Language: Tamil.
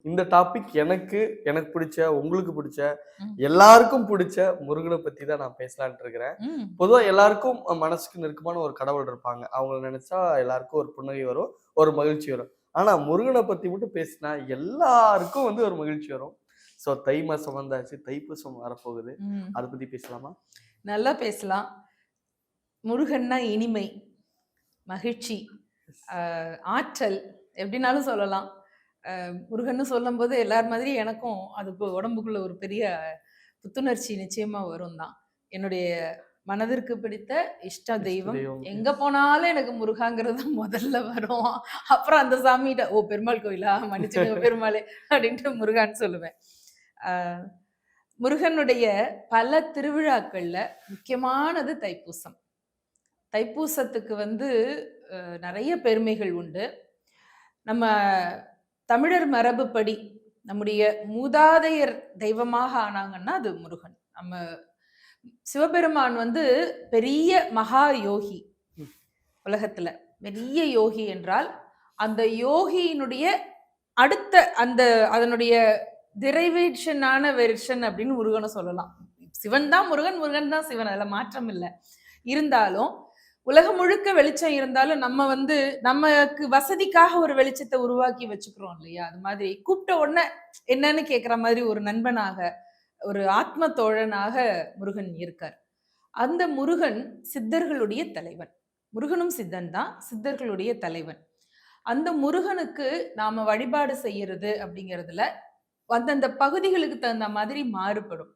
இந்த டாபிக் எனக்கு எனக்கு பிடிச்ச, உங்களுக்கு பிடிச்ச, ம். எல்லாருக்கும் பிடிச்ச முருகன பத்தி தான் நான் பேசலான்ட்டு இருக்கிறேன். ம். பொதுவா எல்லாருக்கும் மனசுக்கு நெருக்கமான ஒரு கடவுள் இருப்பாங்க. அவங்கள நெனச்சா எல்லாருக்கும் ஒரு புன்னகை வரும், ஒரு மகிழ்ச்சி வரும். ஆனா முருகன பத்தி மட்டும் பேசினா எல்லாருக்கும் வந்து ஒரு மகிழ்ச்சி வரும். ஸோ தை மாசம் வந்தாச்சு. தைப்பூசம் வரப்போகுது. ம். அத பத்தி பேசலாமா? நல்லா பேசலாம். முருகன்னா இனிமை, மகிழ்ச்சி, அ ஆற்றல் எப்படினாலும் சொல்லலாம். முருகன்னு சொல்லும்போது எல்லார் மாதிரி எனக்கும் அதுக்கு உடம்புக்குள்ள ஒரு பெரிய புத்துணர்ச்சி நிச்சயமா வரும் தான். என்னுடைய மனதிற்கு பிடித்த இஷ்ட இஷ்ட தெய்வம். தெய்வம். எங்க எஸ். போனாலும் எனக்கு முருகாங்கிறது தான் முதல்ல வரும். அப்புறம் அந்த சாமிகிட்ட, "ஓ! பெருமாள் கோயிலா? மன்னிச்சுடுங்க பெருமாளே" அப்படின்ட்டு முருகான்னு சொல்லுவேன். அ முருகனுடைய பல திருவிழாக்கள்ல முக்கியமானது தைப்பூசம். தைப்பூசத்துக்கு வந்து நெறைய பெருமைகள் உண்டு. நம்ம தமிழர் மரபுப்படி நம்முடைய மூதாதையர் தெய்வமாக ஆனாங்கன்னா அது முருகன். நம்ம சிவபெருமான் வந்து பெரிய மகா யோகி ம். உலகத்துல. பெரிய யோகி என்றால், அந்த யோகியினுடைய அடுத்த அந்த அதனுடைய டிரைவேஷனான வெர்ஷன் அப்படின்னு முருகன சொல்லலாம். சிவன் தான் முருகன், முருகன் தான் சிவன். அதுல மாற்றம் இல்ல. இருந்தாலும் உலகம் முழுக்க வெளிச்சம் இருந்தாலும் நம்ம வந்து நமக்கு வசதிக்காக ஒரு வெளிச்சத்தை உருவாக்கி வச்சுக்கிறோம் இல்லையா? அது மாதிரி கூப்பிட்ட உடனே என்னன்னு கேட்கிற மாதிரி ஒரு நண்பனாக, ஒரு ஆத்ம தோழனாக முருகன் இருக்கார். அந்த முருகன் சித்தர்களுடைய தலைவன். முருகனும் சித்தன் தான், சித்தர்களுடைய தலைவன். அந்த முருகனுக்கு நாம வழிபாடு செய்யறது அப்படிங்கிறதுல அந்தந்த பகுதிகளுக்கு தகுந்த மாதிரி மாறுபடும்.